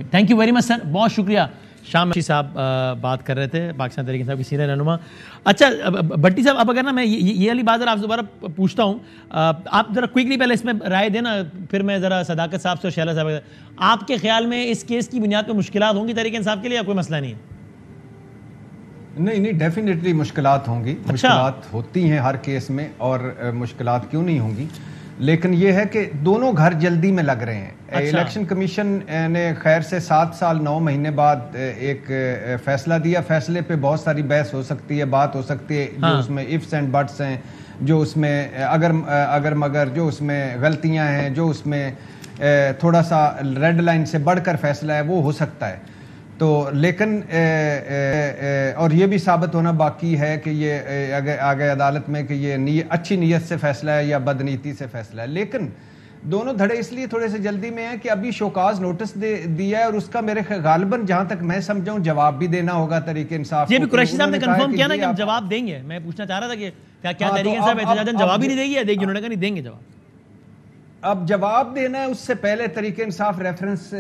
Thank you very much سر, بہت شکریہ. شام صاحب بات کر رہے تھے, پاکستان تحریک انصاف کی سینئر رہنما. اچھا بھٹی صاحب, اب اگر نا میں یہ والی بات ذرا آپ سے دوبارہ پوچھتا ہوں, آپ ذرا کوئکلی پہلے اس میں رائے دیں نا, پھر میں ذرا صداقت صاحب سے اور شہلا صاحب, آپ کے خیال میں اس کیس کی بنیاد پہ مشکلات ہوں گی تحریک انصاف کے لیے یا کوئی مسئلہ نہیں ہے؟ نہیں ڈیفینیٹلی مشکلات ہوں گی. مشکلات ہوتی ہیں ہر کیس میں, اور مشکلات کیوں نہیں ہوں گی, لیکن یہ ہے کہ دونوں گھر جلدی میں لگ رہے ہیں. الیکشن کمیشن نے خیر سے 7 سال 9 مہینے بعد ایک فیصلہ دیا. فیصلے پہ بہت ساری بحث ہو سکتی ہے, بات ہو سکتی ہے, جو اس میں ifs اینڈ بٹس ہیں, جو اس میں اگر مگر, جو اس میں غلطیاں ہیں, جو اس میں تھوڑا سا ریڈ لائن سے بڑھ کر فیصلہ ہے, وہ ہو سکتا ہے. تو لیکن اور یہ بھی ثابت ہونا باقی ہے کہ یہ آگے عدالت میں کہ یہ اچھی نیت سے فیصلہ ہے یا بدنیتی سے فیصلہ ہے. لیکن دونوں دھڑے اس لیے تھوڑے سے جلدی میں ہیں کہ ابھی شوکاز نوٹس دیا ہے, اور اس کا میرے غالباً جہاں تک میں سمجھاؤں جواب بھی دینا ہوگا تحریک انصاف. یہ بھی قریشی صاحب نے کنفرم کیا نا کہ ہم جواب دیں گے. میں پوچھنا چاہ رہا تھا کہ کیا تحریک انصاف احتجاجاً جواب ہی نہیں دے گی, یا دے گی؟ انہوں نے کہا نہیں دیں گے جواب. اب جواب دینا ہے, اس سے پہلے تحریک انصاف ریفرنس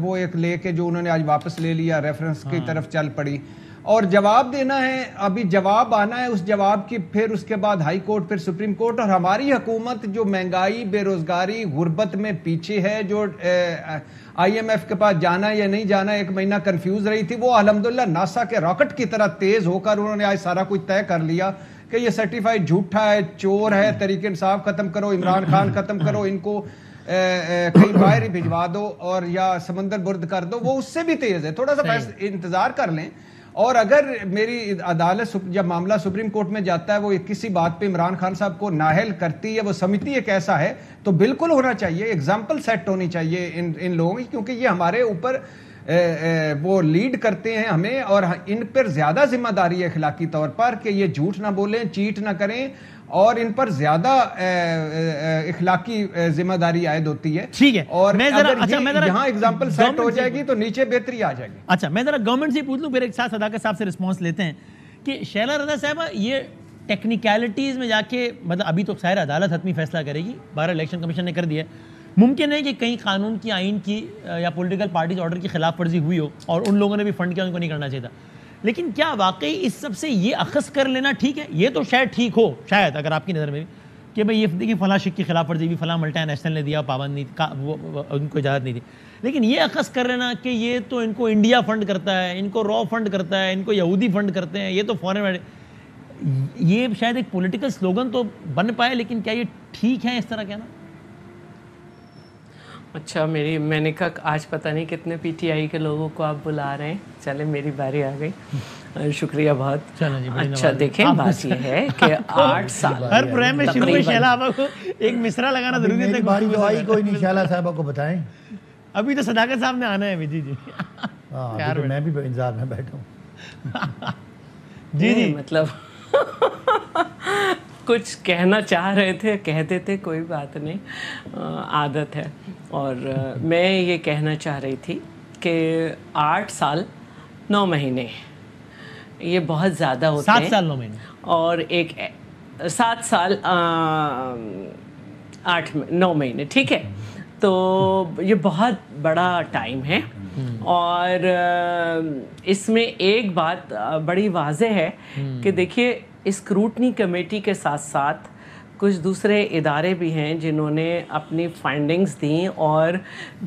وہ ایک لے کے, جو انہوں نے آج واپس لے لیا, ریفرنس کی طرف چل پڑی, اور جواب دینا ہے. ابھی جواب آنا ہے, اس جواب کی پھر اس کے بعد ہائی کورٹ, پھر سپریم کورٹ. اور ہماری حکومت جو مہنگائی, بے روزگاری, غربت میں پیچھے ہے, جو IMF کے پاس جانا یا نہیں جانا 1 مہینہ کنفیوز رہی تھی, وہ الحمدللہ ناسا کے راکٹ کی طرح تیز ہو کر انہوں نے آج سارا کچھ طے کر لیا کہ یہ سرٹیفائیڈ جھوٹا ہے, چور ہے. تحریک انصاف ختم کرو, عمران خان ختم کرو, ان کو کہیں باہر ہی بھجوا دو اور یا سمندر برد کر دو. وہ اس سے بھی تیز ہے, تھوڑا سا انتظار کر لیں. اور اگر میری عدالت جب معاملہ سپریم کورٹ میں جاتا ہے, وہ کسی بات پہ عمران خان صاحب کو نااہل کرتی ہے, وہ سمجھتی ہے کیسا ہے, تو بالکل ہونا چاہیے, ایگزامپل سیٹ ہونی چاہیے ان لوگوں کی, کیونکہ یہ ہمارے اوپر وہ لیڈ کرتے ہیں ہمیں, اور ان پر زیادہ ذمہ داری ہے اخلاقی طور پر کہ یہ جھوٹ نہ بولیں, چیٹ نہ کریں, اور ان پر زیادہ اخلاقی ذمہ داری عائد ہوتی ہے. ٹھیک ہے, اور یہاں ایگزامپل سیٹ ہو جائے گی تو نیچے بہتری آ جائے گی. اچھا میں ذرا گورنمنٹ سے پوچھ لوں, پھر ایک ساتھ صداقت صاحب سے رسپانس لیتے ہیں کہ شہلا رضا صاحبہ, یہ ٹیکنیکلٹیز میں جا کے, مطلب ابھی تو خیر عدالت حتمی فیصلہ کرے گی, 12 الیکشن کمیشن نے کر دیا ہے, ممکن ہے کہ کہیں قانون کی, آئین کی یا پولیٹیکل پارٹیز آرڈر کی خلاف ورزی ہوئی ہو, اور ان لوگوں نے بھی فنڈ کیا, ان کو نہیں کرنا چاہیے تھا. لیکن کیا واقعی اس سب سے یہ اخذ کر لینا ٹھیک ہے؟ یہ تو شاید ٹھیک ہو, شاید اگر آپ کی نظر میں بھی, کہ بھئی یہ دیکھیے فلاں شک کی خلاف ورزی بھی فلاں ملٹا نیشنل نے دیا, پابند نہیں, وہ ان کو اجازت نہیں تھی. لیکن یہ اخذ کر لینا کہ یہ تو ان کو انڈیا فنڈ کرتا ہے, ان کو را فنڈ کرتا ہے, ان کو یہودی فنڈ کرتے ہیں, یہ تو فورن, یہ شاید ایک پولیٹیکل سلوگن تو بن پائے, لیکن کیا یہ ٹھیک ہے اس طرح کہنا؟ اچھا میں نے کہا آج پتہ نہیں کتنے PTI کے لوگوں کو آپ بلا رہے ہیں. چلے میری باری آ گئی, شکریہ بہت. اچھا دیکھیں, بات یہ ہے کہ 8 سال ہر پروگرام میں شروع میں شہلا صاحبہ کو ایک مصرع لگانا ضروری ہے. باری تو آئی کوئی نہیں, شہلا صاحبہ کو بتائیں. ابھی تو صداقت صاحب نے آنا ہے. جی میں بھی انتظار میں بیٹھا ہوں. جی مطلب کچھ کہنا چاہ رہے تھے, کہہ دیتے, کوئی بات نہیں, عادت ہے. اور میں یہ کہنا چاہ رہی تھی کہ 8 سال 9 مہینے یہ بہت زیادہ ہوتے ہیں. 7 سال 9 مہینے اور ایک 7 سال 9 مہینے, ٹھیک ہے. تو یہ بہت بڑا ٹائم ہے, اور اس میں ایک بات بڑی واضح ہے کہ دیکھیے, اسکروٹنی کمیٹی کے ساتھ ساتھ کچھ دوسرے ادارے بھی ہیں جنہوں نے اپنی فائنڈنگز دیں, اور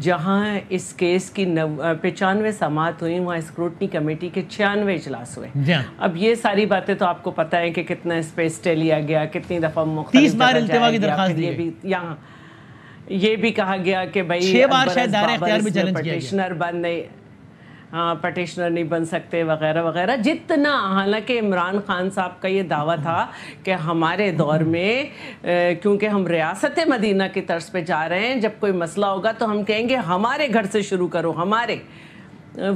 جہاں اس کیس کی 95 سماعت ہوئی, وہاں اسکروٹنی کمیٹی کے 96 اجلاس ہوئے. اب یہ ساری باتیں تو آپ کو پتہ ہے کہ کتنا اس پہ اسٹے لیا گیا, کتنی دفعہ 30 بار التوا کی درخواست دی گئی. یہاں یہ بھی کہا گیا کہ بھائی 6 بار شاید دائرہ اختیار بھی چیلنج کیا گیا, پٹیشنر بن نہیں, پٹیشنر نہیں بن سکتے وغیرہ وغیرہ. جتنا, حالانکہ عمران خان صاحب کا یہ دعویٰ تھا کہ ہمارے دور میں کیونکہ ہم ریاست مدینہ کی طرز پہ جا رہے ہیں, جب کوئی مسئلہ ہوگا تو ہم کہیں گے ہمارے گھر سے شروع کرو, ہمارے.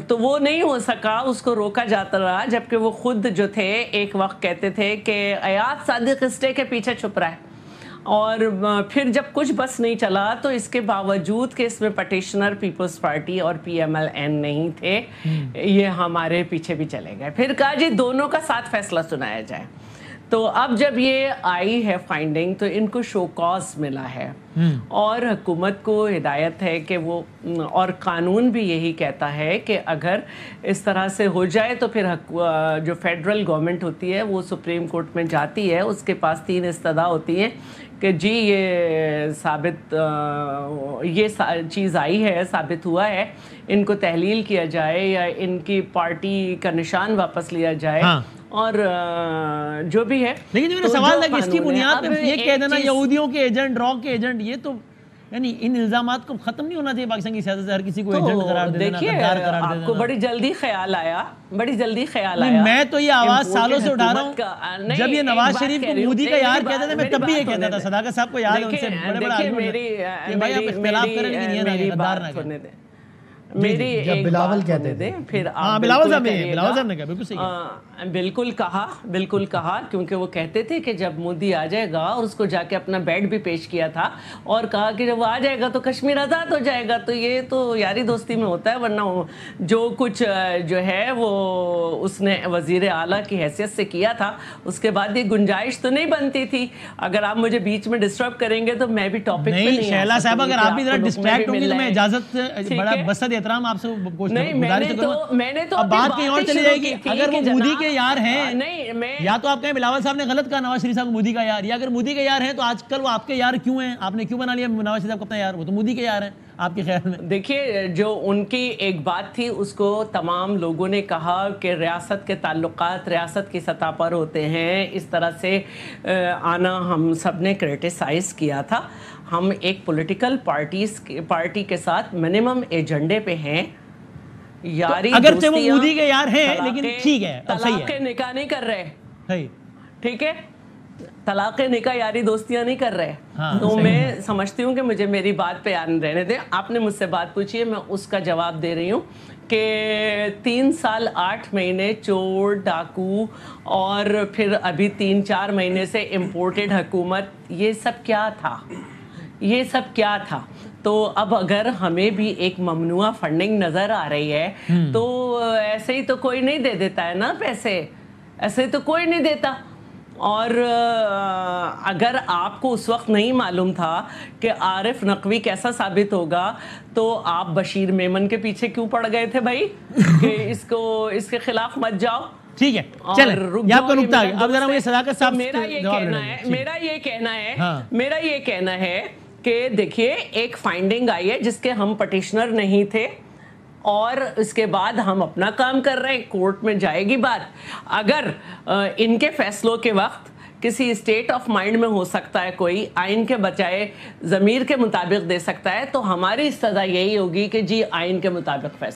تو وہ نہیں ہو سکا, اس کو روکا جاتا رہا, جبکہ وہ خود جو تھے ایک وقت کہتے تھے کہ ایاز صادق اسٹے کے پیچھے چھپ رہا ہے. اور پھر جب کچھ بس نہیں چلا تو اس کے باوجود کہ اس میں پٹیشنر پیپلز پارٹی اور PMLN نہیں تھے, یہ ہمارے پیچھے بھی چلے گئے. پھر کہا جی دونوں کا ساتھ فیصلہ سنایا جائے. تو اب جب یہ آئی ہے فائنڈنگ, تو ان کو شو کاز ملا ہے, اور حکومت کو ہدایت ہے کہ وہ, اور قانون بھی یہی کہتا ہے کہ اگر اس طرح سے ہو جائے تو پھر جو فیڈرل گورنمنٹ ہوتی ہے وہ سپریم کورٹ میں جاتی ہے, اس کے پاس 3 استدعا ہوتی ہیں کہ جی یہ ثابت, یہ چیز آئی ہے, ثابت ہوا ہے, ان کو تحلیل کیا جائے یا ان کی پارٹی کا نشان واپس لیا جائے, اور جو بھی ہے. لیکن جو میرا سوال ہے کہ اس کی بنیاد پہ یہ کہہ دینا یہودیوں کے ایجنٹ, را کے ایجنٹ, یہ تو یعنی ان الزامات کو ختم نہیں ہونا چاہیے پاکستان کی سیاست سے, ہر کسی کو ایجنٹ قرار دے دینا, غدار قرار دے دینا. آپ کو بڑی جلدی خیال آیا, میں تو یہ آواز سالوں سے اٹھا رہا ہوں. جب یہ نواز شریف کو مودی کا یار کہتے تھے میں تب بھی یہ کہتا تھا, صداقت صاحب کو یاد ہے, ان سے بڑے بڑے آدمی کہ بھائی آپ اختلاف کریں لیکن یہ نہ غدار نہ کریں. میری ایک بلاول کہتے تھے, پھر بلاول صاحب نے کہا بالکل صحیح, بالکل کہا, کیونکہ وہ کہتے تھے کہ جب مودی آ جائے گا, اور اس کو جا کے اپنا بیڈ بھی پیش کیا تھا اور کہا کہ جب وہ آ جائے گا تو کشمیر آزاد ہو جائے گا. تو یہ تو یاری دوستی میں ہوتا ہے, ورنہ جو کچھ جو ہے وہ اس نے وزیر اعلیٰ کی حیثیت سے کیا تھا, اس کے بعد یہ گنجائش تو نہیں بنتی تھی. اگر آپ مجھے بیچ میں ڈسٹرب کریں گے تو میں بھی ٹاپک نہیں. شہلا صاحب اگر آپ بھی ذرا ڈسٹریکٹ ہوں گی تو میں اجازت, بڑا بسط احترام آپ سے میں نے تو اب بات کہیں اور چلی جائے گی. اگر وہ مودی کے یار ہیں, یا تو آپ کہیں بلاول صاحب نے غلط کہا نواز شریف صاحب مودی کا یار, یا اگر مودی کے یار ہیں تو آج کل وہ آپ کے یار کیوں ہیں, آپ نے کیوں بنا لیا نواز شریف صاحب کو اپنا یار, وہ تو مودی کے یار ہیں آپ کے خیال میں. دیکھیے جو ان کی ایک بات تھی اس کو تمام لوگوں نے کہا کہ ریاست کے تعلقات ریاست کی سطح پر ہوتے ہیں, اس طرح سے آنا ہم سب نے کرٹیسائز کیا تھا. ہم ایک پولیٹیکل پارٹی کے ساتھ منیمم ایجنڈے پہ ہیں, یاری اگرچہ وہ مودی کے یار ہیں لیکن ٹھیک ہے, طلاق نکاح نہیں کر رہے, ٹھیک ہے, طلاق نکاح یاری دوستیاں نہیں کر رہے. تو میں سمجھتی ہوں کہ مجھے میری بات پہ رہنے دیں. آپ نے مجھ سے بات پوچھی ہے, میں اس کا جواب دے رہی ہوں کہ 3 سال 8 مہینے چور ڈاکو اور پھر ابھی 3-4 مہینے سے امپورٹڈ حکومت, یہ سب کیا تھا. تو اب اگر ہمیں بھی ایک ممنوعہ فنڈنگ نظر آ رہی ہے تو ایسے ہی تو کوئی نہیں دے دیتا ہے نا پیسے, ایسے تو کوئی نہیں دیتا. اور اگر آپ کو اس وقت نہیں معلوم تھا کہ عارف نقوی کیسا ثابت ہوگا تو آپ بشیر میمن کے پیچھے کیوں پڑ گئے تھے بھائی کہ اس کے خلاف مت جاؤ. ٹھیک ہے, چلیں یہ آپ کا نکتہ ہے. اب ذرا مجھے صداقت صاحب میرا یہ کہنا ہے کہ دیکھیے ایک فائنڈنگ آئی ہے جس کے ہم پٹیشنر نہیں تھے, اور اس کے بعد ہم اپنا کام کر رہے ہیں, کورٹ میں جائے گی بات. اگر ان کے فیصلوں کے وقت کسی اسٹیٹ آف مائنڈ میں ہو سکتا ہے کوئی آئین کے بجائے ضمیر کے مطابق دے سکتا ہے, تو ہماری استدعا یہی ہوگی کہ جی آئین کے مطابق فیصلہ